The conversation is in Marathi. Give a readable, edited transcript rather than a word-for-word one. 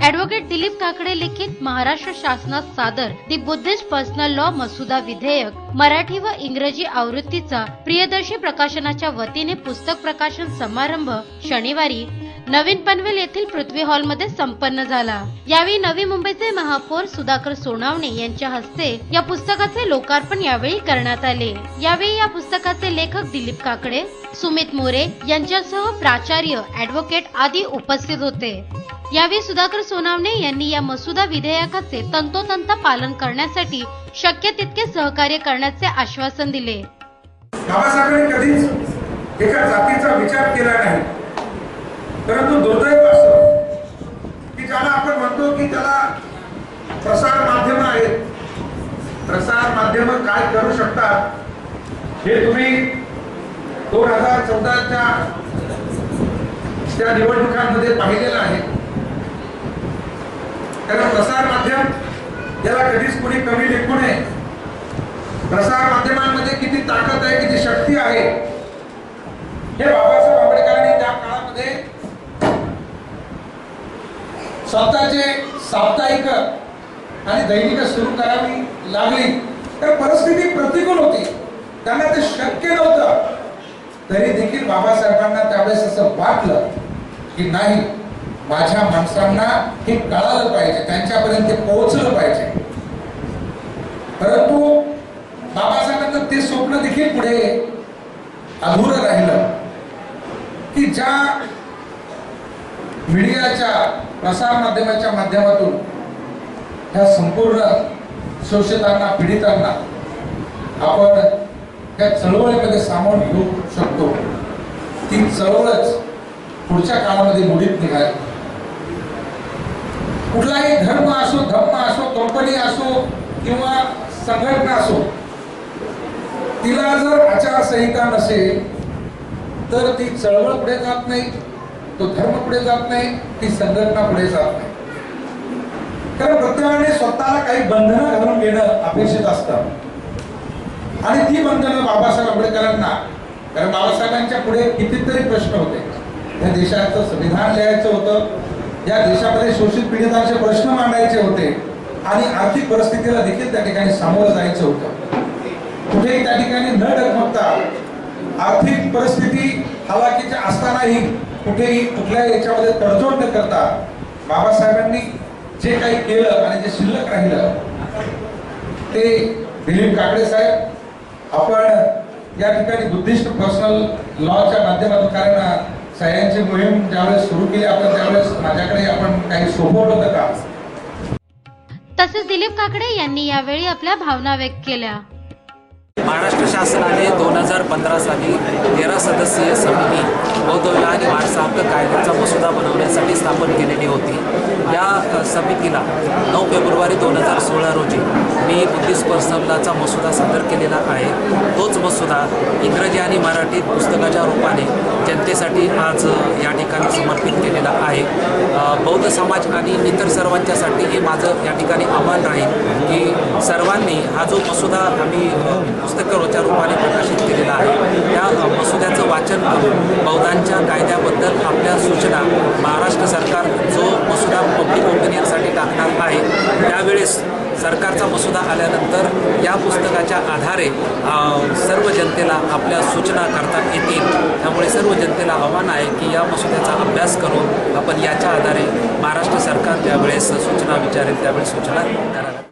ॲडव्होकेट दिलीप काकडे लिखित महाराष्ट्र शासनात सादर दी बुद्धिस्ट पर्सनल लॉ मसुदा विधेयक मराठी व इंग्रजी आवृत्तीचा प्रियदर्शी प्रकाशनाच्या वतीने पुस्तक प्रकाशन समारंभ शनिवारी नवीन पनवेल येथील पृथ्वी हॉल मध्ये संपन्न झाला। यावेळी नवी मुंबईचे महापौर सुधाकर सोनावणे यांच्या हस्ते या पुस्तकाचे लोकार्पण यावेळी करण्यात आले। यावेळी या पुस्तकाचे लेखक दिलीप काकडे, सुमित मोरे यांच्यासह प्राचार्य, ॲडव्होकेट आदी उपस्थित होते। यावेळी सुधाकर सोनावणे यांनी या मसुदा विधेयकाचे तंतोतंत पालन करण्यासाठी शक्य तितके सहकार्य करण्याचे आश्वासन दिले। बाबासाहेबांनी कधीच एका जातीचा विचार केला नाही, परंतु दुर्दैव असं की ज्याला आपण म्हणतो की त्याला प्रसार माध्यम आहेत, प्रसार माध्यम काय करू शकतात हे तुम्ही 2014च्या त्या निवडणुकांमध्ये पाहिलेलं आहे। कारण प्रसार माध्यम याला कधीच कोणी कमी लेखू नये। प्रसार माध्यमांमध्ये किती ताकद आहे, किती शक्ती आहे हे बाबासाहेब आंबेडकरांनी त्या काळामध्ये स्वतःचे साप्ताहिक आणि दैनिक सुरू करावी लागली, तर परिस्थिती प्रतिकूल होती, त्यांना ते शक्य नव्हतं। तरी देखील बाबासाहेबांना त्यावेळेस असं वाटलं की नाही, माझ्या माणसांना हे कळालं पाहिजे, त्यांच्यापर्यंत पोहोचलं पाहिजे। परंतु बाबासाहेबांचं ते स्वप्न देखील पुढे अधुरं राहिलं की ज्या मीडियाच्या प्रसार माध्यमाच्या माध्यमातून ह्या संपूर्ण शोषितांना, पीडितांना आपण त्या चळवळीमध्ये सामावून घेऊ शकतो, ती चळवळच पुढच्या काळामध्ये मोडीत निघाली। कुठलाही धर्म असो, कंपनी असो किंवा संघटना असो, तिला जर आचारसंहिता नसेल तर ती चळवळ पुढे जात नाही, तो धर्म पुढे जात नाही, ती संघटना पुढे जात नाही। कारण प्रत्येकाने स्वतःला काही बंधनं घालून घेणं अपेक्षित असतं आणि ती बंधनं बाबासाहेब आंबेडकरांना, कारण बाबासाहेबांच्या पुढे कितीतरी प्रश्न होते। या देशाचं संविधान लिहायचं होतं, या देशामध्ये शोषित पीडितांचे प्रश्न मांडायचे होते आणि आर्थिक परिस्थितीला देखील त्या ठिकाणी सामोरं जायचं होतं। कुठेही त्या ठिकाणी न डगमगता, आर्थिक परिस्थिती हलाखीच्या असतानाही कुठेही कुठल्याही याच्यामध्ये तडजोड न करता बाबासाहेबांनी जे काही केलं आणि जे शिल्लक राहिलं ते दिलीप काकडे साहेब, आपण या ठिकाणी बुद्धिस्ट पर्सनल लॉच्या माध्यमातून, कारण सह्यांची मोहीम ज्यावेळेस सुरू केली आपण त्यावेळेस माझ्याकडे आपण काही सोपवलं होतं का। तसेच दिलीप काकडे यांनी यावेळी आपल्या भावना व्यक्त केल्या। महाराष्ट्र शासनाने 2015 साली 13 सदस्यीय समिती बौद्ध आणि वारसा हक्क कायद्याचा मसुदा बनवण्यासाठी स्थापन केलेली होती। या समितीला 9 फेब्रुवारी 2016 रोजी मी बुद्धिस्ट पर्सनल लॉचा मसुदा सादर केलेला आहे। तोच मसुदा इंग्रजी आणि मराठीत पुस्तकाच्या रूपाने जनतेसाठी आज या ठिकाणी समर्पित केलेला आहे। बौद्ध समाज आणि इतर सर्वांच्यासाठी हे माझं या ठिकाणी आव्हान राहील की सर्वांनी हा जो मसुदा आम्ही पुस्तकाच्या रूपाने प्रकाशित केलेला आहे त्या मसुद्याचं वाचन करून बौद्धांच्या कायद्याबद्दल आपल्या सूचना महाराष्ट्र सरकार जो मसुदा पब्लिक ओपिनियनसाठी टाकणार आहे त्यावेळेस सरकारचा मसुदा आल्यानंतर या पुस्तकाच्या आधारे सर्व जनतेला आपल्या सूचना करता येतील। त्यामुळे सर्व जनतेला आव्हान आहे की या मसुद्याचा अभ्यास करून आपण याच्या आधारे महाराष्ट्र सरकार ज्यावेळेस सूचना विचारेल त्यावेळेस सूचना कराव्यात।